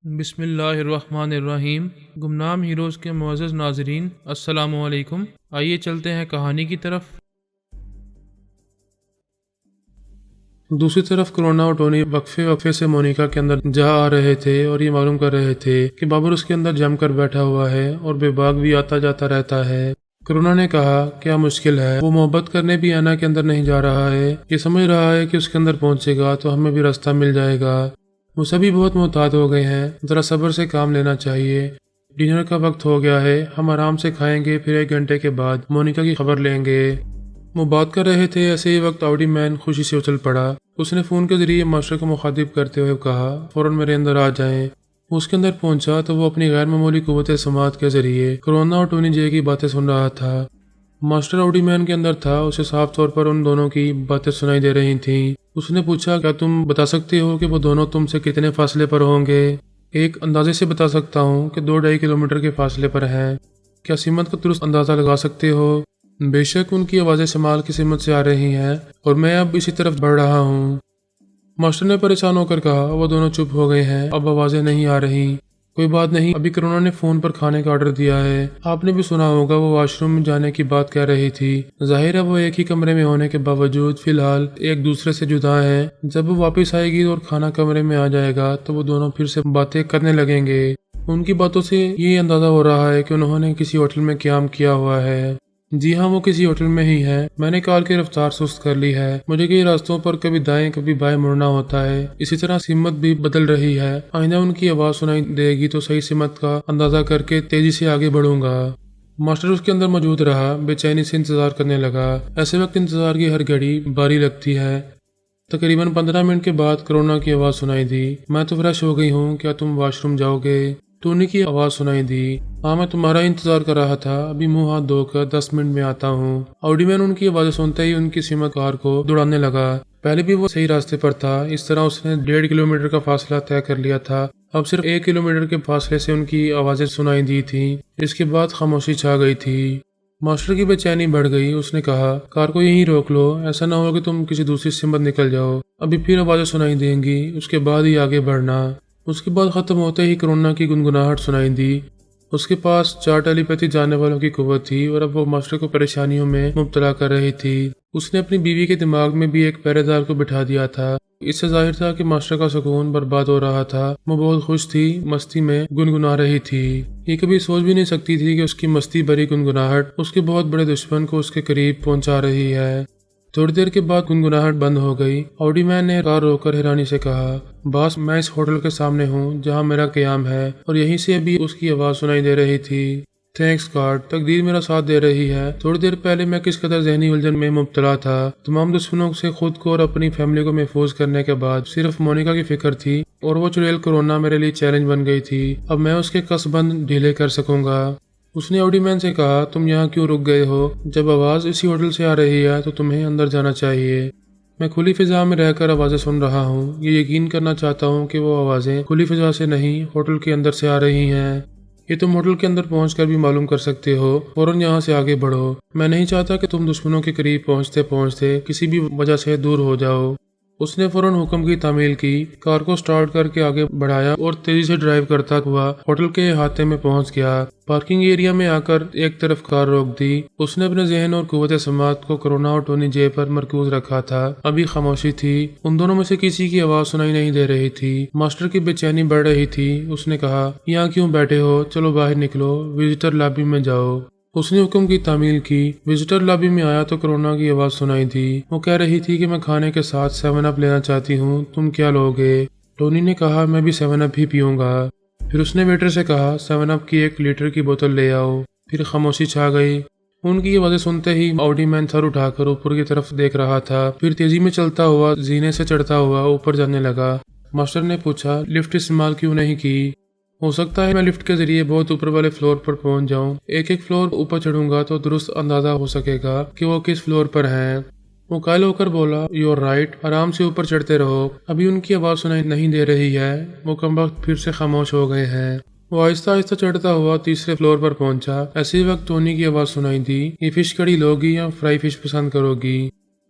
بسم اللہ الرحمن الرحیم۔ گمنام ہیروز کے معزز ناظرین، السلام علیکم۔ آئیے چلتے ہیں کہانی کی طرف۔ دوسری طرف کرونا اور ٹونی وقفے سے مونیکا کے اندر جا آ رہے تھے اور یہ معلوم کر رہے تھے کہ بابر اس کے اندر جم کر بیٹھا ہوا ہے اور بے باک بھی آتا جاتا رہتا ہے۔ کرونا نے کہا کیا مشکل ہے، وہ محبت کرنے بھی اینا کے اندر نہیں جا رہا ہے، یہ سمجھ رہا ہے کہ اس کے اندر پہنچے گا تو ہمیں بھی راستہ مل جائے گا۔ وہ سبھی بہت محتاط ہو گئے ہیں، ذرا صبر سے کام لینا چاہیے۔ ڈنر کا وقت ہو گیا ہے، ہم آرام سے کھائیں گے، پھر 1 گھنٹے کے بعد مونیکا کی خبر لیں گے۔ وہ بات کر رہے تھے، ایسے ہی وقت آؤڈی مین خوشی سے اچھل پڑا۔ اس نے فون کے ذریعے ماسٹر کو مخاطب کرتے ہوئے کہا فوراً میرے اندر آ جائیں۔ وہ اس کے اندر پہنچا تو وہ اپنی غیر معمولی قوت سماعت کے ذریعے کرونا اور ٹونی جے کی باتیں سن رہا تھا۔ ماسٹر آؤڈی مین کے اندر تھا، اسے صاف طور پر ان دونوں کی باتیں سنائی دے رہی تھیں۔ اس نے پوچھا کیا تم بتا سکتے ہو کہ وہ دونوں تم سے کتنے فاصلے پر ہوں گے؟ ایک اندازے سے بتا سکتا ہوں کہ 2-2.5 کلومیٹر کے فاصلے پر ہیں۔ کیا سمت کا درست اندازہ لگا سکتے ہو؟ بے شک ان کی آوازیں شمال کی سمت سے آ رہی ہیں اور میں اب اسی طرف بڑھ رہا ہوں۔ ماسٹر نے پریشان ہو کر کہا وہ دونوں چپ ہو گئے ہیں، اب آوازیں نہیں آ رہی۔ کوئی بات نہیں، ابھی کرونا نے فون پر کھانے کا آرڈر دیا ہے، آپ نے بھی سنا ہوگا وہ واش روم میں جانے کی بات کہہ رہی تھی۔ ظاہر ہے وہ ایک ہی کمرے میں ہونے کے باوجود فی الحال ایک دوسرے سے جدا ہیں۔ جب وہ واپس آئے گی اور کھانا کمرے میں آ جائے گا تو وہ دونوں پھر سے باتیں کرنے لگیں گے۔ ان کی باتوں سے یہ اندازہ ہو رہا ہے کہ انہوں نے کسی ہوٹل میں قیام کیا ہوا ہے۔ جی ہاں، وہ کسی ہوٹل میں ہی ہے۔ میں نے کار کی رفتار سست کر لی ہے، مجھے کئی راستوں پر کبھی دائیں کبھی بائیں مڑنا ہوتا ہے، اسی طرح سمت بھی بدل رہی ہے۔ آئندہ ان کی آواز سنائی دے گی تو صحیح سمت کا اندازہ کر کے تیزی سے آگے بڑھوں گا۔ ماسٹر اس کے اندر موجود رہا، بے چینی سے انتظار کرنے لگا۔ ایسے وقت انتظار کی ہر گھڑی باری لگتی ہے۔ تقریباً 15 منٹ کے بعد کرونا کی آواز سنائی دی، میں تو فریش ہو گئی ہوں، کیا تم واش روم جاؤ گے؟ ٹونی کی آواز سنائی دی، ہاں میں تمہارا انتظار کر رہا تھا، ابھی منہ ہاتھ دھو کر 10 منٹ میں آتا ہوں۔ آؤڈی مین ان کی آوازیں سنتے ہی ان کی سمت کار کو دوڑانے لگا۔ پہلے بھی وہ صحیح راستے پر تھا، اس طرح اس نے 1.5 کلومیٹر کا فاصلہ طے کر لیا تھا۔ اب صرف 1 کلومیٹر کے فاصلے سے ان کی آوازیں سنائی دی تھیں۔ اس کے بعد خاموشی چھا گئی تھی۔ ماسٹر کی بے چینی بڑھ گئی، اس نے کہا کار کو یہیں روک لو، ایسا نہ ہو کہ تم کسی دوسری سمت نکل جاؤ، ابھی پھر آوازیں سنائی دیں گی، اس کے بعد ہی آگے بڑھنا۔ اس کے بعد ختم ہوتے ہی کرونا کی گنگناہٹ سنائی دی۔ اس کے پاس 4 ٹیلی پیتھی جاننے والوں کی قوت تھی اور اب وہ ماسٹر کو پریشانیوں میں مبتلا کر رہی تھی۔ اس نے اپنی بیوی کے دماغ میں بھی ایک پہرے دار کو بٹھا دیا تھا۔ اس سے ظاہر تھا کہ ماسٹر کا سکون برباد ہو رہا تھا۔ وہ بہت خوش تھی، مستی میں گنگنا رہی تھی۔ یہ کبھی سوچ بھی نہیں سکتی تھی کہ اس کی مستی بھری گنگناہٹ اس کے بہت بڑے دشمن کو اس کے قریب پہنچا رہی ہے۔ تھوڑی دیر کے بعد گنگناہٹ بند ہو گئی۔ آؤڈی مین نے کار روک کر حیرانی سے کہا باس، میں اس ہوٹل کے سامنے ہوں جہاں میرا قیام ہے اور یہیں سے ابھی اس کی آواز سنائی دے رہی تھی۔ تھینکس گاڈ، تقدیر میرا ساتھ دے رہی ہے۔ تھوڑی دیر پہلے میں کس قدر ذہنی الجھن میں مبتلا تھا۔ تمام دشمنوں سے خود کو اور اپنی فیملی کو محفوظ کرنے کے بعد صرف مونیکا کی فکر تھی اور وہ چڑیل کرونا میرے لیے چیلنج بن گئی تھی۔ اب میں اس کے قصبند ڈھیلے کر سکوں گا۔ اس نے آؤڈی مین سے کہا تم یہاں کیوں رک گئے ہو؟ جب آواز اسی ہوٹل سے آ رہی ہے تو تمہیں اندر جانا چاہیے۔ میں کھلی فضا میں رہ کر آوازیں سن رہا ہوں، یہ یقین کرنا چاہتا ہوں کہ وہ آوازیں کھلی فضا سے نہیں، ہوٹل کے اندر سے آ رہی ہیں۔ یہ تم ہوٹل کے اندر پہنچ کر بھی معلوم کر سکتے ہو، فوراً یہاں سے آگے بڑھو۔ میں نہیں چاہتا کہ تم دشمنوں کے قریب پہنچتے پہنچتے کسی بھی وجہ سے دور ہو جاؤ۔ اس نے فوراً حکم کی تعمیل کی، کار کو سٹارٹ کر کے آگے بڑھایا اور تیزی سے ڈرائیو کرتا ہوا ہوٹل کے احاطے میں پہنچ گیا۔ پارکنگ ایریا میں آ کر ایک طرف کار روک دی۔ اس نے اپنے ذہن اور قوت سماعت کو کرونا اور ٹونی جے پر مرکوز رکھا تھا۔ ابھی خاموشی تھی، ان دونوں میں سے کسی کی آواز سنائی نہیں دے رہی تھی۔ ماسٹر کی بے چینی بڑھ رہی تھی۔ اس نے کہا یہاں کیوں بیٹھے ہو، چلو باہر نکلو، وزٹر لابی میں جاؤ۔ اس نے حکم کی تعمیل کی۔ وزٹر لابی میں آیا تو کرونا کی آواز سنائی دی، وہ کہہ رہی تھی کہ میں کھانے کے ساتھ 7 اپ لینا چاہتی ہوں، تم کیا لوگے؟ ٹونی نے کہا میں بھی 7 اپ ہی پیوں گا۔ پھر اس نے ویٹر سے کہا 7 اپ کی 1 لیٹر کی بوتل لے آؤ۔ پھر خاموشی چھا گئی۔ ان کی آوازیں سنتے ہی آؤڈی مین سر اٹھا کر اوپر کی طرف دیکھ رہا تھا، پھر تیزی میں چلتا ہوا زینے سے چڑھتا ہوا اوپر جانے لگا۔ ماسٹر نے پوچھا لفٹ استعمال کیوں نہیں کی؟ ہو سکتا ہے میں لفٹ کے ذریعے بہت اوپر والے فلور پر پہنچ جاؤں، ایک فلور اوپر چڑھوں گا تو درست اندازہ ہو سکے گا کہ وہ کس فلور پر ہیں۔ وہ قائل ہو کر بولا یو آر رائٹ، آرام سے اوپر چڑھتے رہو۔ ابھی ان کی آواز سنائی نہیں دے رہی ہے، وہ کم وقت پھر سے خاموش ہو گئے ہیں۔ وہ آہستہ آہستہ چڑھتا ہوا تیسرے فلور پر پہنچا۔ ایسے وقت ٹونی کی آواز سنائی دی، یہ فش کڑی لوگی یا فرائی فش پسند کرو گی؟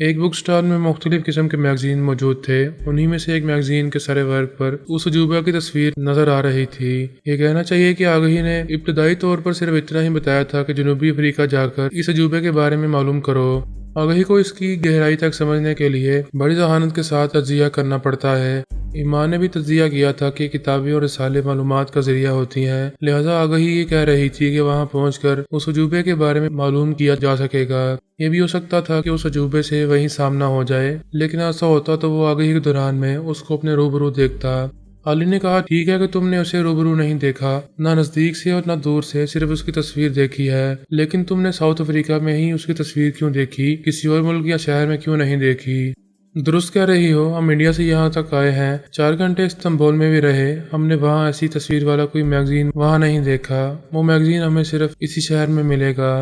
ایک بک اسٹال میں مختلف قسم کے میگزین موجود تھے۔ انہی میں سے ایک میگزین کے سرے ورق پر اس عجوبہ کی تصویر نظر آ رہی تھی۔ یہ کہنا چاہیے کہ آگہی نے ابتدائی طور پر صرف اتنا ہی بتایا تھا کہ جنوبی افریقہ جا کر اس عجوبے کے بارے میں معلوم کرو۔ آگہی کو اس کی گہرائی تک سمجھنے کے لیے بڑی ذہانت کے ساتھ تجزیہ کرنا پڑتا ہے۔ ایمان نے بھی تجزیہ کیا تھا کہ کتابیں اور رسالے معلومات کا ذریعہ ہوتی ہیں، لہٰذا آگہی یہ کہہ رہی تھی کہ وہاں پہنچ کر اس عجوبے کے بارے میں معلوم کیا جا سکے گا۔ یہ بھی ہو سکتا تھا کہ اس عجوبے سے وہیں سامنا ہو جائے، لیکن ایسا ہوتا تو وہ آگہی کے دوران میں اس کو اپنے روبرو دیکھتا۔ علی نے کہا، ٹھیک ہے کہ تم نے اسے روبرو نہیں دیکھا، نہ نزدیک سے اور نہ دور سے، صرف اس کی تصویر دیکھی ہے، لیکن تم نے ساؤتھ افریقہ میں ہی اس کی تصویر کیوں دیکھی، کسی اور ملک یا شہر میں کیوں نہیں دیکھی؟ درست کہہ رہی ہو، ہم انڈیا سے یہاں تک آئے ہیں، 4 گھنٹے استنبول میں بھی رہے، ہم نے وہاں ایسی تصویر والا کوئی میگزین وہاں نہیں دیکھا، وہ میگزین ہمیں صرف اسی شہر میں ملے گا۔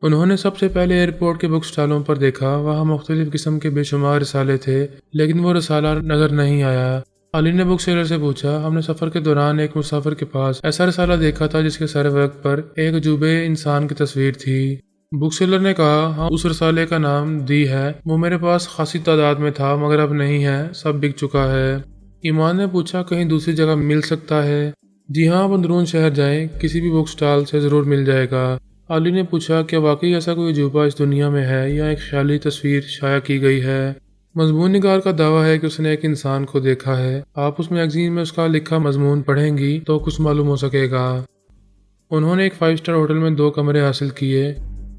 انہوں نے سب سے پہلے ایئرپورٹ کے بک سٹالوں پر دیکھا، وہاں مختلف قسم کے بے شمار رسالے تھے، لیکن وہ رسالہ نظر نہیں آیا۔ علی نے بک سیلر سے پوچھا، ہم نے سفر کے دوران ایک مسافر کے پاس ایسا رسالہ دیکھا تھا جس کے سر ورق پر ایک عجوبے انسان کی تصویر تھی۔ بک سیلر نے کہا، ہاں، اس رسالے کا نام دی ہے، وہ میرے پاس خاصی تعداد میں تھا مگر اب نہیں ہے، سب بک چکا ہے۔ ایمان نے پوچھا، کہیں دوسری جگہ مل سکتا ہے؟ جی ہاں، آپ اندرون شہر جائیں، کسی بھی بک سٹال سے ضرور مل جائے گا۔ علی نے پوچھا، کیا واقعی ایسا کوئی عجوبہ اس دنیا میں ہے یا ایک خیالی تصویر شائع کی گئی ہے؟ مضمون نگار کا دعویٰ ہے کہ اس نے ایک انسان کو دیکھا ہے، آپ اس میگزین میں اس کا لکھا مضمون پڑھیں گی تو کچھ معلوم ہو سکے گا۔ انہوں نے ایک 5 اسٹار ہوٹل میں 2 کمرے حاصل کیے۔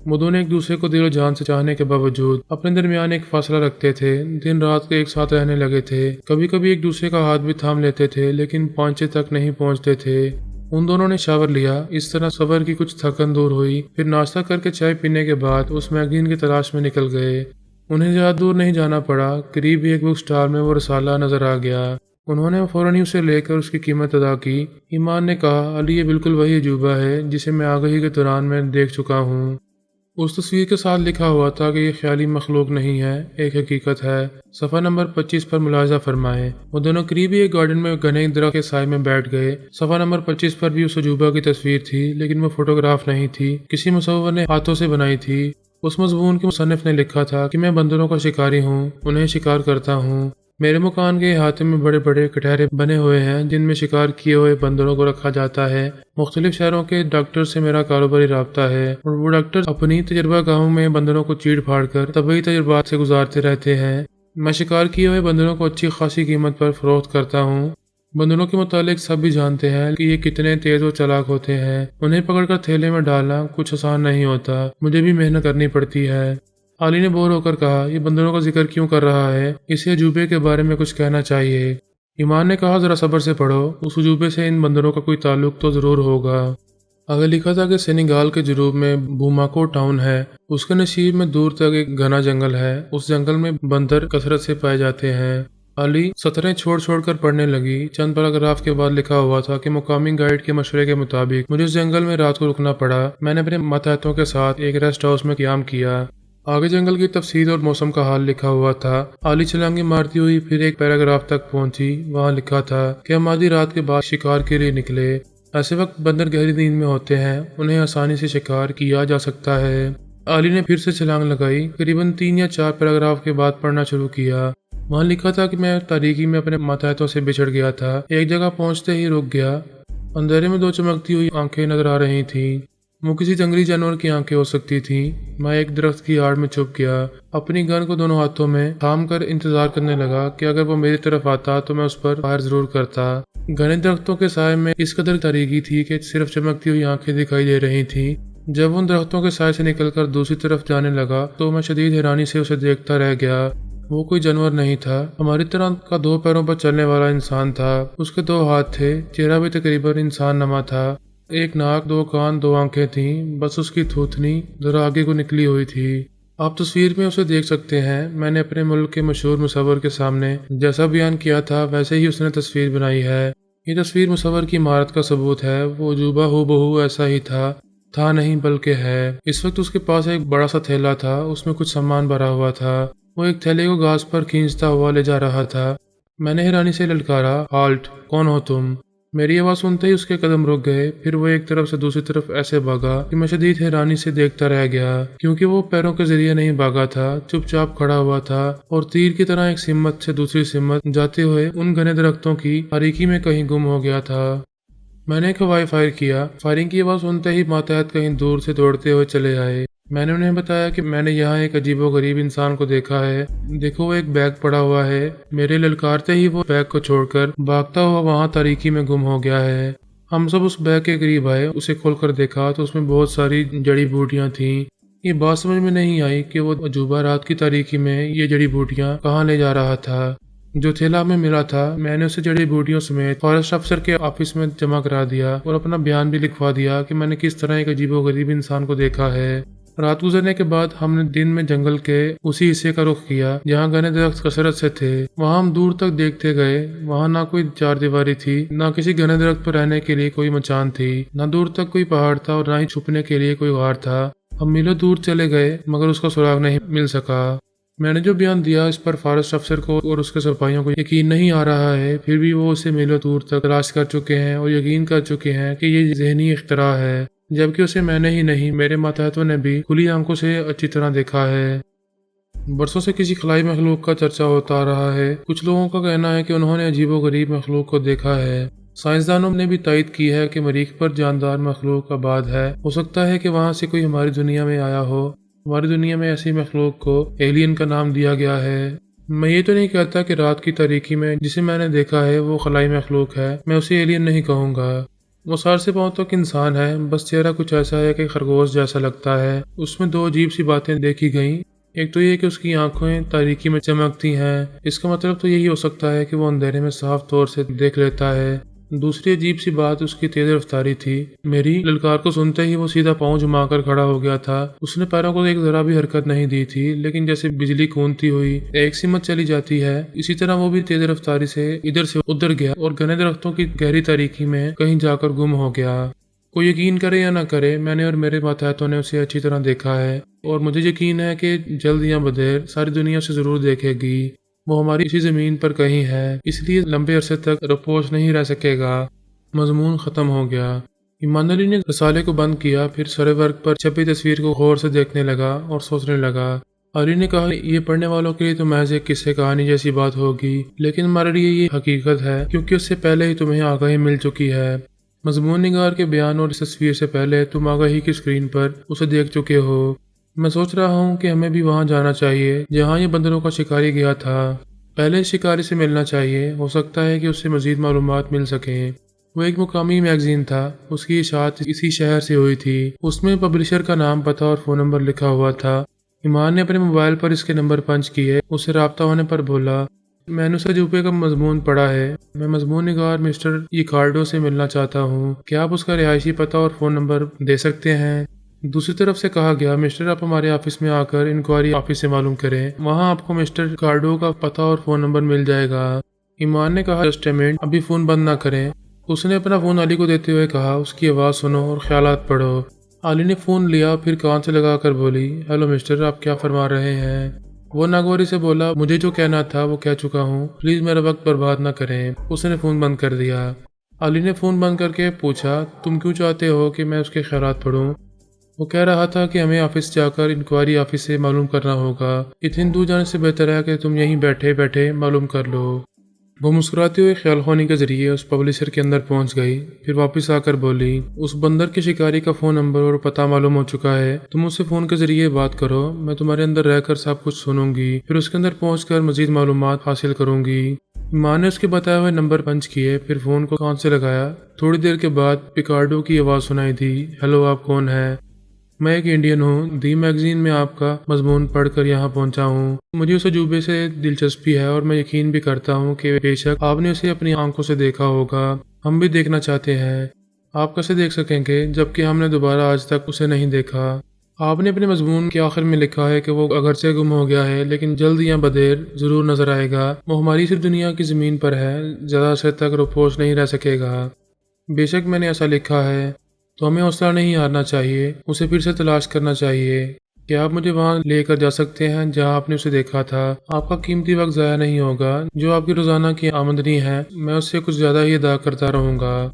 وہ دونوں ایک دوسرے کو دل و جان سے چاہنے کے باوجود اپنے درمیان ایک فاصلہ رکھتے تھے، دن رات کے ایک ساتھ رہنے لگے تھے، کبھی کبھی ایک دوسرے کا ہاتھ بھی تھام لیتے تھے لیکن پانچے تک نہیں پہنچتے تھے۔ ان دونوں نے شاور لیا، اس طرح سفر کی کچھ تھکن دور ہوئی، پھر ناشتہ کر کے چائے پینے کے بعد اس میگزین کی تلاش میں نکل گئے۔ انہیں زیادہ دور نہیں جانا پڑا، قریب ایک بک سٹال میں وہ رسالہ نظر آ گیا۔ انہوں نے فوراً ہی اسے لے کر اس کی قیمت ادا کی۔ ایمان نے کہا، علی، یہ بالکل وہی عجوبہ ہے جسے میں آگہی کے دوران میں دیکھ چکا ہوں۔ اس تصویر کے ساتھ لکھا ہوا تھا کہ یہ خیالی مخلوق نہیں ہے، ایک حقیقت ہے۔ صفحہ نمبر 25 پر ملاحظہ فرمائیں۔ وہ دونوں قریبی ایک گارڈن میں گھنے درخت کے سائے میں بیٹھ گئے۔ صفحہ نمبر 25 پر بھی اس عجوبہ کی تصویر تھی، لیکن وہ فوٹوگراف نہیں تھی، کسی مصور نے ہاتھوں سے بنائی تھی۔ اس مضمون کے مصنف نے لکھا تھا کہ میں بندروں کا شکاری ہوں، انہیں شکار کرتا ہوں۔ میرے مکان کے احاطے میں بڑے بڑے کٹہرے بنے ہوئے ہیں جن میں شکار کیے ہوئے بندروں کو رکھا جاتا ہے۔ مختلف شہروں کے ڈاکٹر سے میرا کاروباری رابطہ ہے اور وہ ڈاکٹر اپنی تجربہ گاہوں میں بندروں کو چیڑ پھاڑ کر طبی تجربات سے گزارتے رہتے ہیں۔ میں شکار کیے ہوئے بندروں کو اچھی خاصی قیمت پر فروخت کرتا ہوں۔ بندروں کے متعلق سب بھی جانتے ہیں کہ یہ کتنے تیز و چالاک ہوتے ہیں۔ انہیں پکڑ کر تھیلے میں ڈالنا کچھ آسان نہیں ہوتا، مجھے بھی محنت کرنی پڑتی ہے۔ علی نے بور ہو کر کہا، یہ بندروں کا ذکر کیوں کر رہا ہے؟ اسے عجوبے کے بارے میں کچھ کہنا چاہیے۔ ایمان نے کہا، ذرا صبر سے پڑھو، اس عجوبے سے ان بندروں کا کوئی تعلق تو ضرور ہوگا۔ آگے لکھا تھا کہ سینیگال کے جنوب میں بوماکو ٹاؤن ہے، اس کے نصیب میں دور تک ایک گھنا جنگل ہے، اس جنگل میں بندر کثرت سے پائے جاتے ہیں۔ علی سطریں چھوڑ چھوڑ کر پڑھنے لگی۔ چند پیراگراف کے بعد لکھا ہوا تھا کہ مقامی گائیڈ کے مشورے کے مطابق مجھے اس جنگل میں رات کو رکنا پڑا۔ میں نے اپنے ماتحتوں کے ساتھ ایک ریسٹ ہاؤس میں قیام کیا۔ آگے جنگل کی تفصیل اور موسم کا حال لکھا ہوا تھا۔ علی چھلانگیں مارتی ہوئی پھر ایک پیراگراف تک پہنچی، وہاں لکھا تھا کہ ہم آدھی رات کے بعد شکار کے لیے نکلے۔ ایسے وقت بندر گہری نیند میں ہوتے ہیں، انہیں آسانی سے شکار کیا جا سکتا ہے۔ علی نے پھر سے چھلانگ لگائی، قریباً 3 یا 4 پیراگراف کے بعد پڑھنا شروع کیا۔ وہاں لکھا تھا کہ میں تاریکی میں اپنے ماتحتوں سے بچھڑ گیا تھا، ایک جگہ پہنچتے ہی رک گیا۔ اندھیرے میں 2 چمکتی ہوئی آنکھیں نظر آ رہی تھیں، وہ کسی جنگلی جانور کی آنکھیں ہو سکتی تھیں۔ میں ایک درخت کی آڑ میں چھپ گیا، اپنی گن کو دونوں ہاتھوں میں تھام کر انتظار کرنے لگا کہ اگر وہ میری طرف آتا تو میں اس پر فائر ضرور کرتا۔ گھنے درختوں کے سائے میں اس قدر تاریکی تھی کہ صرف چمکتی ہوئی آنکھیں دکھائی دے رہی تھیں۔ جب ان درختوں کے سائے سے نکل کر دوسری طرف جانے لگا تو میں شدید حیرانی سے اسے دیکھتا رہ گیا۔ وہ کوئی جانور نہیں تھا، ہماری طرح کا 2 پیروں پر چلنے والا انسان تھا۔ اس کے 2 ہاتھ تھے، چہرہ بھی تقریباً انسان نما تھا، ایک ناک، 2 کان، 2 آنکھیں تھیں، بس اس کی تھوتنی ذرا آگے کو نکلی ہوئی تھی۔ آپ تصویر میں اسے دیکھ سکتے ہیں۔ میں نے اپنے ملک کے مشہور مصور کے سامنے جیسا بیان کیا تھا ویسے ہی اس نے تصویر بنائی ہے۔ یہ تصویر مصور کی مہارت کا ثبوت ہے، وہ عجوبہ ہو بہو ایسا ہی تھا نہیں بلکہ ہے۔ اس وقت اس کے پاس ایک بڑا سا تھیلا تھا، اس میں کچھ سامان بھرا ہوا تھا۔ وہ ایک تھیلے کو گھاس پر کھینچتا ہوا لے جا رہا تھا۔ میں نے حیرانی سے للکارا، ہالٹ، کون ہو تم؟ میری آواز سنتے ہی اس کے قدم رک گئے، پھر وہ ایک طرف سے دوسری طرف ایسے بھاگا کہ میں شدید حیرانی سے دیکھتا رہ گیا، کیونکہ وہ پیروں کے ذریعے نہیں بھاگا تھا، چپ چاپ کھڑا ہوا تھا اور تیر کی طرح ایک سمت سے دوسری سمت جاتے ہوئے ان گھنے درختوں کی تاریکی میں کہیں گم ہو گیا تھا۔ میں نے ایک ہوائی فائر کیا۔ فائرنگ کی آواز سنتے ہی ماتحت کہیں دور سے دوڑتے ہوئے چلے آئے۔ میں نے انہیں بتایا کہ میں نے یہاں ایک عجیب و غریب انسان کو دیکھا ہے، دیکھو وہ ایک بیگ پڑا ہوا ہے۔ میرے للکارتے ہی وہ بیگ کو چھوڑ کر بھاگتا ہوا وہاں تاریکی میں گم ہو گیا ہے۔ ہم سب اس بیگ کے قریب آئے، اسے کھول کر دیکھا تو اس میں بہت ساری جڑی بوٹیاں تھیں۔ یہ بات سمجھ میں نہیں آئی کہ وہ عجوبہ رات کی تاریکی میں یہ جڑی بوٹیاں کہاں لے جا رہا تھا۔ جو تھیلا میں ملا تھا میں نے اسے جڑی بوٹیوں سمیت فارسٹ افسر کے آفس میں جمع کرا دیا اور اپنا بیان بھی لکھوا دیا کہ میں نے کس طرح ایک عجیب و غریب انسان کو دیکھا ہے۔ رات گزرنے کے بعد ہم نے دن میں جنگل کے اسی حصے کا رخ کیا جہاں گھنے درخت کثرت سے تھے۔ وہاں ہم دور تک دیکھتے گئے، وہاں نہ کوئی چار دیواری تھی، نہ کسی گھنے درخت پر رہنے کے لیے کوئی مچان تھی، نہ دور تک کوئی پہاڑ تھا اور نہ ہی چھپنے کے لیے کوئی غار تھا۔ ہم میلوں دور چلے گئے مگر اس کا سراغ نہیں مل سکا۔ میں نے جو بیان دیا اس پر فارسٹ افسر کو اور اس کے سپاہیوں کو یقین نہیں آ رہا ہے، پھر بھی وہ اسے میلوں دور تک تلاش کر چکے ہیں اور یقین کر چکے ہیں کہ یہ ذہنی اختراع ہے، جبکہ اسے میں نے ہی نہیں میرے ماتحتوں نے بھی کھلی آنکھوں سے اچھی طرح دیکھا ہے۔ برسوں سے کسی خلائی مخلوق کا چرچا ہوتا رہا ہے۔ کچھ لوگوں کا کہنا ہے کہ انہوں نے عجیب و غریب مخلوق کو دیکھا ہے۔ سائنسدانوں نے بھی تائید کی ہے کہ مریخ پر جاندار مخلوق آباد ہے۔ ہو سکتا ہے کہ وہاں سے کوئی ہماری دنیا میں آیا ہو۔ ہماری دنیا میں ایسی مخلوق کو ایلین کا نام دیا گیا ہے۔ میں یہ تو نہیں کہتا کہ رات کی تاریکی میں جسے میں نے دیکھا ہے وہ خلائی مخلوق ہے، میں اسے ایلین نہیں کہوں گا۔ وہ سر سے پاؤں تک انسان ہے، بس چہرہ کچھ ایسا ہے کہ خرگوش جیسا لگتا ہے۔ اس میں دو عجیب سی باتیں دیکھی گئیں۔ ایک تو یہ کہ اس کی آنکھیں تاریکی میں چمکتی ہیں، اس کا مطلب تو یہی ہو سکتا ہے کہ وہ اندھیرے میں صاف طور سے دیکھ لیتا ہے۔ دوسری عجیب سی بات اس کی تیز رفتاری تھی۔ میری للکار کو سنتے ہی وہ سیدھا پاؤں جما کر کھڑا ہو گیا تھا۔ اس نے پیروں کو ایک ذرا بھی حرکت نہیں دی تھی، لیکن جیسے بجلی کھونتی ہوئی ایک سمت چلی جاتی ہے، اسی طرح وہ بھی تیز رفتاری سے ادھر سے ادھر گیا اور گھنے درختوں کی گہری تاریکی میں کہیں جا کر گم ہو گیا۔ کوئی یقین کرے یا نہ کرے، میں نے اور میرے ماتحتوں نے اسے اچھی طرح دیکھا ہے اور مجھے یقین ہے کہ جلد یا بدیر ساری دنیا اسے ضرور دیکھے گی۔ وہ ہماری اسی زمین پر کہیں ہے، اس لیے لمبے عرصے تک رپوش نہیں رہ سکے گا۔ مضمون ختم ہو گیا۔ ایمان علی نے رسالے کو بند کیا، پھر سرے ورق پر چھپی تصویر کو غور سے دیکھنے لگا اور سوچنے لگا۔ علی نے کہا یہ پڑھنے والوں کے لیے تو محض ایک قصے کہانی جیسی بات ہوگی، لیکن ہمارے لیے یہ حقیقت ہے کیونکہ اس سے پہلے ہی تمہیں آگاہی مل چکی ہے۔ مضمون نگار کے بیان اور اس تصویر سے پہلے تم آگاہی کی اسکرین پر اسے دیکھ چکے ہو۔ میں سوچ رہا ہوں کہ ہمیں بھی وہاں جانا چاہیے جہاں یہ بندروں کا شکاری گیا تھا۔ پہلے شکاری سے ملنا چاہیے، ہو سکتا ہے کہ اس سے مزید معلومات مل سکیں۔ وہ ایک مقامی میگزین تھا، اس کی اشاعت اسی شہر سے ہوئی تھی۔ اس میں پبلشر کا نام، پتہ اور فون نمبر لکھا ہوا تھا۔ ایمان نے اپنے موبائل پر اس کے نمبر پنچ کیے، اسے رابطہ ہونے پر بولا میں نے اس تجربے کا مضمون پڑھا ہے، میں مضمون نگار مسٹر ایکارڈو سے ملنا چاہتا ہوں، کیا آپ اس کا رہائشی پتہ اور فون نمبر دے سکتے ہیں؟ دوسری طرف سے کہا گیا مسٹر آپ ہمارے آفس میں آ کر انکوائری آفس سے معلوم کریں، وہاں آپ کو مسٹر ایکارڈو کا پتہ اور فون نمبر مل جائے گا۔ ایمان نے کہا جسٹ اے منٹ، ابھی فون بند نہ کریں۔ اس نے اپنا فون علی کو دیتے ہوئے کہا اس کی آواز سنو اور خیالات پڑھو۔ علی نے فون لیا، پھر کان سے لگا کر بولی ہیلو مسٹر، آپ کیا فرما رہے ہیں؟ وہ ناگواری سے بولا مجھے جو کہنا تھا وہ کہہ چکا ہوں، پلیز میرا وقت برباد نہ کریں۔ اس نے فون بند کر دیا۔ علی نے فون بند کر کے پوچھا تم کیوں چاہتے ہو کہ میں اس کے خیالات پڑھوں؟ وہ کہہ رہا تھا کہ ہمیں آفس جا کر انکوائری آفس سے معلوم کرنا ہوگا، اتنی دور جانے سے بہتر ہے کہ تم یہیں بیٹھے بیٹھے معلوم کر لو۔ وہ مسکراتے ہوئے خیال خوانی کے ذریعے اس پبلشر کے اندر پہنچ گئی، پھر واپس آ کر بولی اس بندر کے شکاری کا فون نمبر اور پتہ معلوم ہو چکا ہے، تم اس سے فون کے ذریعے بات کرو، میں تمہارے اندر رہ کر سب کچھ سنوں گی، پھر اس کے اندر پہنچ کر مزید معلومات حاصل کروں گی۔ ماں نے اس کے بتائے ہوئے نمبر پنچ کیے، پھر فون کو کان سے لگایا۔ تھوڑی دیر کے بعد پیکارڈو کی آواز سنائی دی ہیلو، آپ کون ہیں؟ میں ایک انڈین ہوں، دی میگزین میں آپ کا مضمون پڑھ کر یہاں پہنچا ہوں۔ مجھے اس عجوبے سے دلچسپی ہے اور میں یقین بھی کرتا ہوں کہ بے شک آپ نے اسے اپنی آنکھوں سے دیکھا ہوگا، ہم بھی دیکھنا چاہتے ہیں۔ آپ کیسے دیکھ سکیں گے جبکہ ہم نے دوبارہ آج تک اسے نہیں دیکھا؟ آپ نے اپنے مضمون کے آخر میں لکھا ہے کہ وہ اگرچہ گم ہو گیا ہے لیکن جلد یا بدیر ضرور نظر آئے گا، وہ ہماری صرف دنیا کی زمین پر ہے، زیادہ عرصے تک روپوش نہیں رہ سکے گا۔ بے شک میں نے ایسا لکھا ہے، تو ہمیں حوصلہ نہیں ہارنا چاہیے، اسے پھر سے تلاش کرنا چاہیے۔ کیا آپ مجھے وہاں لے کر جا سکتے ہیں جہاں آپ نے اسے دیکھا تھا؟ آپ کا قیمتی وقت ضائع نہیں ہوگا، جو آپ کی روزانہ کی آمدنی ہے میں اس سے کچھ زیادہ ہی ادا کرتا رہوں گا۔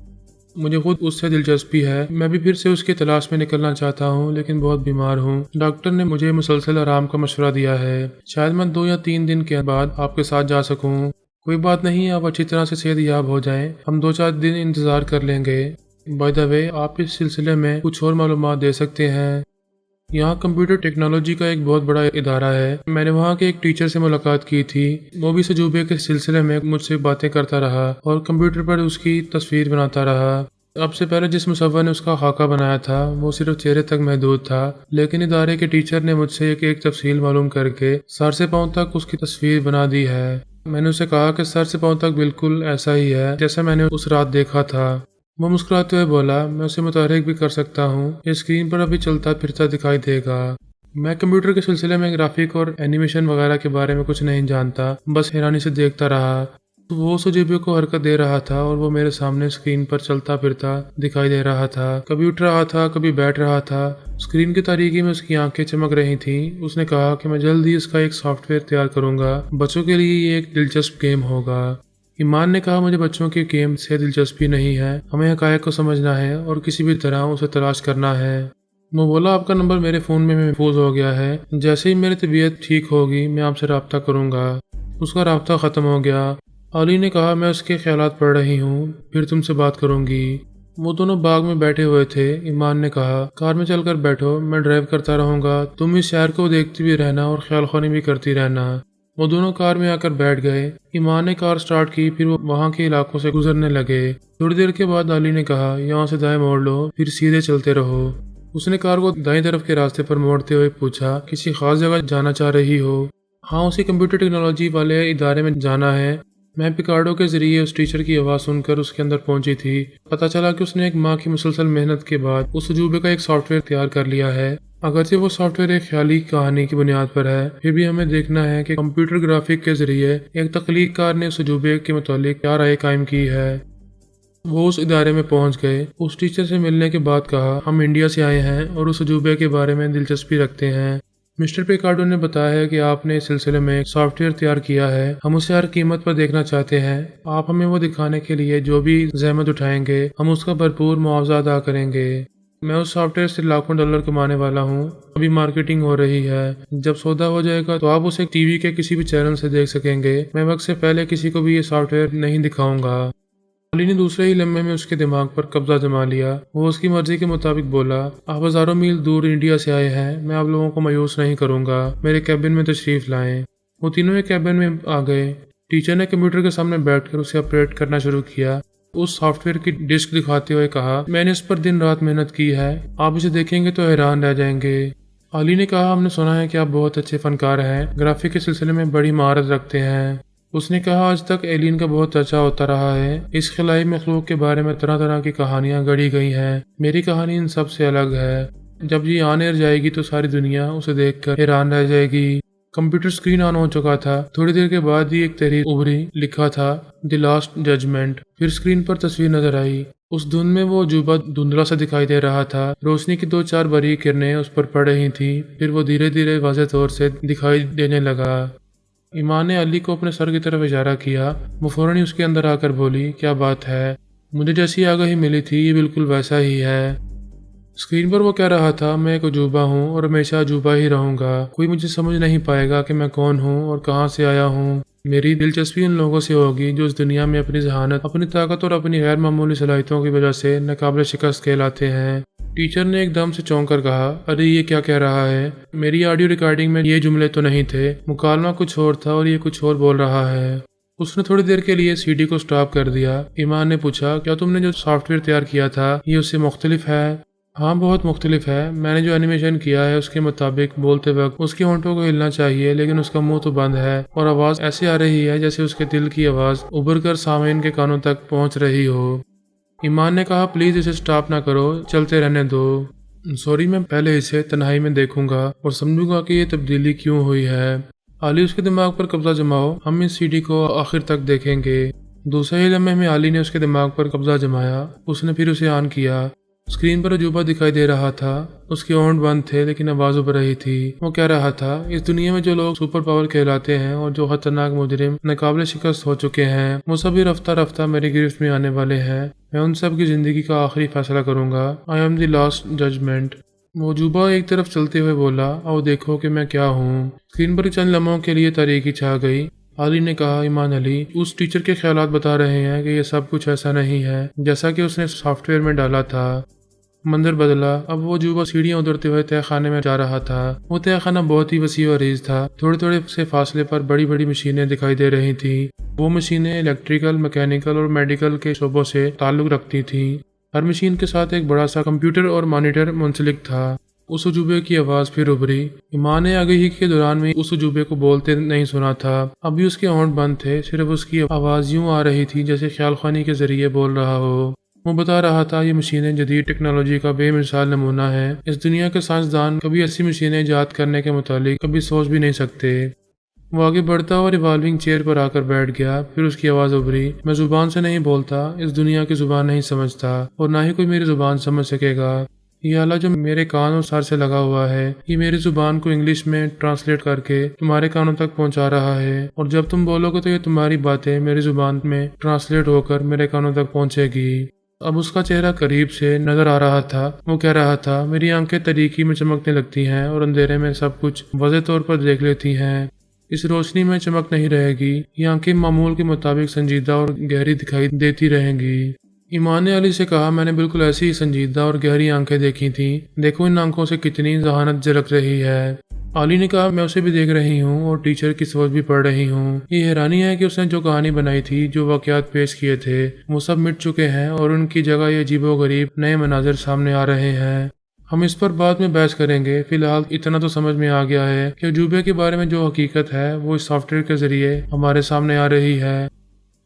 مجھے خود اس سے دلچسپی ہے، میں بھی پھر سے اس کی تلاش میں نکلنا چاہتا ہوں، لیکن بہت بیمار ہوں۔ ڈاکٹر نے مجھے مسلسل آرام کا مشورہ دیا ہے، شاید میں 2 یا 3 دن کے بعد آپ کے ساتھ جا سکوں۔ کوئی بات نہیں، آپ اچھی طرح سے صحت یاب ہو جائیں، ہم 2-4 دن انتظار کر لیں گے۔ بائی دا وے، آپ اس سلسلے میں کچھ اور معلومات دے سکتے ہیں؟ یہاں کمپیوٹر ٹیکنالوجی کا ایک بہت بڑا ادارہ ہے، میں نے وہاں کے ایک ٹیچر سے ملاقات کی تھی، وہ بھی تجربے کے سلسلے میں مجھ سے باتیں کرتا رہا اور کمپیوٹر پر اس کی تصویر بناتا رہا۔ اب سے پہلے جس مصور نے اس کا خاکہ بنایا تھا وہ صرف چہرے تک محدود تھا، لیکن ادارے کے ٹیچر نے مجھ سے ایک تفصیل معلوم کر کے سر سے پاؤں تک اس کی تصویر بنا دی ہے۔ میں نے اسے کہا کہ سر سے پاؤں تک بالکل ایسا ہی ہے جیسا میں نے اس رات دیکھا تھا۔ وہ مسکراتے ہوئے بولا، میں اسے متحرک بھی کر سکتا ہوں، یہ اسکرین پر ابھی چلتا پھرتا دکھائی دے گا۔ میں کمپیوٹر کے سلسلے میں گرافک اور اینیمیشن وغیرہ کے بارے میں کچھ نہیں جانتا، بس حیرانی سے دیکھتا رہا۔ وہ اس عجیبے کو حرکت دے رہا تھا اور وہ میرے سامنے اسکرین پر چلتا پھرتا دکھائی دے رہا تھا، کبھی اٹھ رہا تھا کبھی بیٹھ رہا تھا۔ اسکرین کی تاریکی میں اس کی آنکھیں چمک رہی تھیں۔ اس نے کہا کہ میں جلد ہی اس کا ایک سافٹ ویئر تیار کروں گا، بچوں کے لیے یہ ایک دلچسپ گیم ہوگا۔ ایمان نے کہا، مجھے بچوں کے گیم سے دلچسپی نہیں ہے، ہمیں حقائق کو سمجھنا ہے اور کسی بھی طرح اسے تلاش کرنا ہے۔ وہ بولا، آپ کا نمبر میرے فون میں محفوظ ہو گیا ہے، جیسے ہی میری طبیعت ٹھیک ہوگی میں آپ سے رابطہ کروں گا۔ اس کا رابطہ ختم ہو گیا۔ علی نے کہا، میں اس کے خیالات پڑھ رہی ہوں، پھر تم سے بات کروں گی۔ وہ دونوں باغ میں بیٹھے ہوئے تھے۔ ایمان نے کہا، کار میں چل کر بیٹھو، میں ڈرائیو کرتا رہوں گا، تم اس شہر کو دیکھتی بھی رہنا اور خیال خوانی بھی کرتی رہنا۔ وہ دونوں کار میں آ کر بیٹھ گئے۔ ایمان نے کار سٹارٹ کی، پھر وہ وہاں کے علاقوں سے گزرنے لگے۔ تھوڑی دیر کے بعد علی نے کہا، یہاں سے دائیں موڑ لو، پھر سیدھے چلتے رہو۔ اس نے کار کو دائیں طرف کے راستے پر موڑتے ہوئے پوچھا، کسی خاص جگہ جانا چاہ رہی ہو؟ ہاں، اسی کمپیوٹر ٹیکنالوجی والے ادارے میں جانا ہے۔ میں پکارڈو کے ذریعے اس ٹیچر کی آواز سن کر اس کے اندر پہنچی تھی۔ پتہ چلا کہ اس نے ایک ماہ کی مسلسل محنت کے بعد اس تجربے کا ایک سافٹ ویئر تیار کر لیا ہے۔ اگرچہ وہ سافٹ ویئر ایک خیالی کہانی کی بنیاد پر ہے، پھر بھی ہمیں دیکھنا ہے کہ کمپیوٹر گرافک کے ذریعے ایک تخلیق کار نے اس تجربے کے متعلق کیا رائے قائم کی ہے۔ وہ اس ادارے میں پہنچ گئے۔ اس ٹیچر سے ملنے کے بعد کہا، ہم انڈیا سے آئے ہیں اور اس تجربے کے بارے میں دلچسپی رکھتے ہیں۔ مسٹر پیکارڈو نے بتایا ہے کہ آپ نے اس سلسلے میں ایک سافٹ ویئر تیار کیا ہے، ہم اسے ہر قیمت پر دیکھنا چاہتے ہیں۔ آپ ہمیں وہ دکھانے کے لیے جو بھی زحمت اٹھائیں گے ہم اس کا بھرپور معاوضہ ادا کریں گے۔ میں اس سافٹ ویئر سے لاکھوں ڈالر کمانے والا ہوں، ابھی مارکیٹنگ ہو رہی ہے، جب سودا ہو جائے گا تو آپ اسے ٹی وی کے کسی بھی چینل سے دیکھ سکیں گے۔ میں وقت سے پہلے کسی کو بھی یہ سافٹ ویئر نہیں دکھاؤں گا۔ علی نے دوسرے ہی لمحے میں اس کے دماغ پر قبضہ جما لیا۔ وہ اس کی مرضی کے مطابق بولا، آپ ہزاروں میل دور انڈیا سے آئے ہیں، میں آپ لوگوں کو مایوس نہیں کروں گا، میرے کیبن میں تشریف لائیں۔ وہ تینوں ایک کیبن میں آ گئے۔ ٹیچر نے کمپیوٹر کے سامنے بیٹھ کر اسے آپریٹ کرنا شروع کیا۔ اس سافٹ ویئر کی ڈسک دکھاتے ہوئے کہا، میں نے اس پر دن رات محنت کی ہے، آپ اسے دیکھیں گے تو حیران رہ جائیں گے۔ علی نے کہا، ہم نے سنا ہے کہ آپ بہت اچھے فنکار ہیں، گرافک کے سلسلے میں بڑی مہارت رکھتے ہیں۔ اس نے کہا، آج تک ایلین کا بہت چرچا ہوتا رہا ہے، اس خلائی مخلوق کے بارے میں طرح طرح کی کہانیاں گڑھی گئی ہیں، میری کہانی ان سب سے الگ ہے۔ جب یہ آن ایئر جائے گی تو ساری دنیا اسے دیکھ کر حیران رہ جائے گی۔ کمپیوٹر سکرین آن ہو چکا تھا۔ تھوڑی دیر کے بعد ہی ایک تحریر ابھری، لکھا تھا دی لاسٹ ججمنٹ۔ پھر سکرین پر تصویر نظر آئی۔ اس دھند میں وہ عجوبہ دھندلا سا دکھائی دے رہا تھا، روشنی کی 2-4 بریک کرنیں اس پر پڑ رہی تھیں، پھر وہ دھیرے دھیرے واضح طور سے دکھائی دینے لگا۔ ایمان نے علی کو اپنے سر کی طرف اشارہ کیا۔ وہ فوراً ہی اس کے اندر آ کر بولی، کیا بات ہے؟ مجھے جیسی آگاہی ملی تھی یہ بالکل ویسا ہی ہے۔ اسکرین پر وہ کہہ رہا تھا، میں ایک عجوبہ ہوں اور ہمیشہ عجوبہ ہی رہوں گا، کوئی مجھے سمجھ نہیں پائے گا کہ میں کون ہوں اور کہاں سے آیا ہوں۔ میری دلچسپی ان لوگوں سے ہوگی جو اس دنیا میں اپنی ذہانت، اپنی طاقت اور اپنی غیر معمولی صلاحیتوں کی وجہ سے ناقابل شکست کہلاتے ہیں۔ ٹیچر نے ایک دم سے چونک کر کہا، ارے یہ کیا کہہ رہا ہے؟ میری آڈیو ریکارڈنگ میں یہ جملے تو نہیں تھے، مکالمہ کچھ اور تھا اور یہ کچھ اور بول رہا ہے۔ اس نے تھوڑی دیر کے لیے سی ڈی کو سٹاپ کر دیا۔ ایمان نے پوچھا، کیا تم نے جو سافٹ ویئر تیار کیا تھا یہ اس سے مختلف ہے؟ ہاں، بہت مختلف ہے۔ میں نے جو اینیمیشن کیا ہے اس کے مطابق بولتے وقت اس کے ہونٹوں کو ہلنا چاہیے، لیکن اس کا منہ تو بند ہے اور آواز ایسے آ رہی ہے جیسے اس کے دل کی آواز ابھر کر سامعین کے کانوں تک پہنچ رہی ہو۔ ایمان نے کہا، پلیز اسے سٹاپ نہ کرو، چلتے رہنے دو۔ سوری، میں پہلے اسے تنہائی میں دیکھوں گا اور سمجھوں گا کہ یہ تبدیلی کیوں ہوئی ہے۔ علی، اس کے دماغ پر قبضہ جماؤ، ہم اس سی ڈی کو آخر تک دیکھیں گے۔ دوسرے ہی لمحے میں علی نے اس کے دماغ پر قبضہ جمایا۔ اس نے پھر اسے آن کیا۔ اسکرین پر عجوبہ دکھائی دے رہا تھا، اس کے ہونٹ بند تھے لیکن آواز ابھر رہی تھی۔ وہ کہہ رہا تھا، اس دنیا میں جو لوگ سپر پاور کہلاتے ہیں اور جو خطرناک مجرم ناقابل شکست ہو چکے ہیں، وہ سبھی رفتہ رفتہ میری گرفت میں آنے والے ہیں۔ میں ان سب کی زندگی کا آخری فیصلہ کروں گا۔ I am the last judgement. وہ عجوبہ ایک طرف چلتے ہوئے بولا، آؤ دیکھو کہ میں کیا ہوں۔ اسکرین پر چند لمحوں کے لیے تاریکی چھا گئی۔ علی نے کہا، ایمان علی، اس ٹیچر کے خیالات بتا رہے ہیں کہ یہ سب کچھ ایسا نہیں ہے جیسا کہ اس نے سافٹ ویئر میں ڈالا تھا۔ منظر بدلا۔ اب وہ عجوبہ سیڑھیاں اترتے ہوئے تہہ خانے میں جا رہا تھا۔ وہ تہہ خانہ بہت ہی وسیع و عریض تھا۔ تھوڑے تھوڑے سے فاصلے پر بڑی بڑی مشینیں دکھائی دے رہی تھیں۔ وہ مشینیں الیکٹریکل، میکینیکل اور میڈیکل کے شعبوں سے تعلق رکھتی تھیں۔ ہر مشین کے ساتھ ایک بڑا سا کمپیوٹر اور مانیٹر منسلک تھا۔ اس عجوبے کی آواز پھر ابھری۔ ایمان نے آگہی کے دوران میں اس عجوبے کو بولتے نہیں سنا تھا۔ ابھی اس کے ہونٹ بند تھے، صرف اس کی آواز یوں آ رہی تھی جیسے خیال خوانی کے ذریعے بول رہا ہو۔ وہ بتا رہا تھا، یہ مشینیں جدید ٹیکنالوجی کا بے مثال نمونہ ہیں۔ اس دنیا کے سائنسدان کبھی ایسی مشینیں ایجاد کرنے کے متعلق کبھی سوچ بھی نہیں سکتے۔ وہ آگے بڑھتا اور ریوالونگ چیئر پر آ کر بیٹھ گیا۔ پھر اس کی آواز ابھری، میں زبان سے نہیں بولتا، اس دنیا کی زبان نہیں سمجھتا اور نہ ہی کوئی میری زبان سمجھ سکے گا۔ یہ آلہ جو میرے کان اور سر سے لگا ہوا ہے، یہ میری زبان کو انگلش میں ٹرانسلیٹ کر کے تمہارے کانوں تک پہنچا رہا ہے، اور جب تم بولو گے تو یہ تمہاری باتیں میری زبان میں ٹرانسلیٹ ہو کر میرے کانوں تک پہنچے گی۔ اب اس کا چہرہ قریب سے نظر آ رہا تھا۔ وہ کہہ رہا تھا، میری آنکھیں تاریکی میں چمکنے لگتی ہیں اور اندھیرے میں سب کچھ واضح طور پر دیکھ لیتی ہیں۔ اس روشنی میں چمک نہیں رہے گی، یہ آنکھیں معمول کے مطابق سنجیدہ اور گہری دکھائی دیتی رہیں گی۔ ایمان نے علی سے کہا، میں نے بالکل ایسی ہی سنجیدہ اور گہری آنکھیں دیکھی تھیں، دیکھو ان آنکھوں سے کتنی ذہانت جھلک رہی ہے۔ علی نے کہا، میں اسے بھی دیکھ رہی ہوں اور ٹیچر کی سوچ بھی پڑھ رہی ہوں۔ یہ حیرانی ہے کہ اس نے جو کہانی بنائی تھی، جو واقعات پیش کیے تھے، وہ سب مٹ چکے ہیں اور ان کی جگہ یہ عجیب و غریب نئے مناظر سامنے آ رہے ہیں۔ ہم اس پر بعد میں بحث کریں گے، فی الحال اتنا تو سمجھ میں آ گیا ہے کہ عجوبے کے بارے میں جو حقیقت ہے وہ اس سافٹ ویئر کے ذریعے ہمارے سامنے آ رہی ہے۔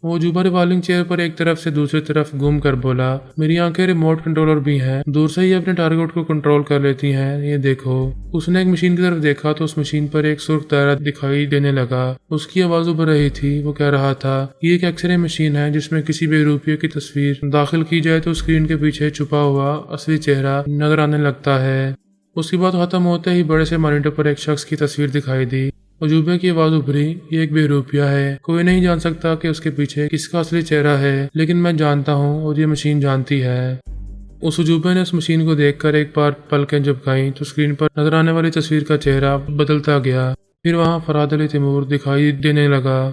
وہ عجوبہ ریوالونگ چیئر پر ایک طرف سے دوسری طرف گھوم کر بولا، میری آنکھیں ریموٹ کنٹرولر بھی ہیں، دور سے ہی اپنے ٹارگٹ کو کنٹرول کر لیتی ہیں، یہ دیکھو۔ اس نے ایک مشین کی طرف دیکھا تو اس مشین پر ایک سرخ دائرہ دکھائی دینے لگا۔ اس کی آواز ابھر رہی تھی۔ وہ کہہ رہا تھا، یہ ایک ایکس رے مشین ہے جس میں کسی بے روپیے کی تصویر داخل کی جائے تو اسکرین کے پیچھے چھپا ہوا اصلی چہرہ نظر آنے لگتا ہے۔ اس کی بات ختم ہوتے ہی بڑے سے مانیٹر پر ایک شخص کی تصویر دکھائی دی۔ عجوبے کی آواز ابھری، یہ ایک بے روپیہ ہے، کوئی نہیں جان سکتا کہ اس کے پیچھے کس کا اصلی چہرہ ہے، لیکن میں جانتا ہوں اور یہ مشین جانتی ہے۔ اس عجوبے نے اس مشین کو دیکھ کر ایک بار پلکیں جھپکائیں تو اسکرین پر نظر آنے والی تصویر کا چہرہ بدلتا گیا۔ پھر وہاں فرحت علی تیمور دکھائی دینے لگا۔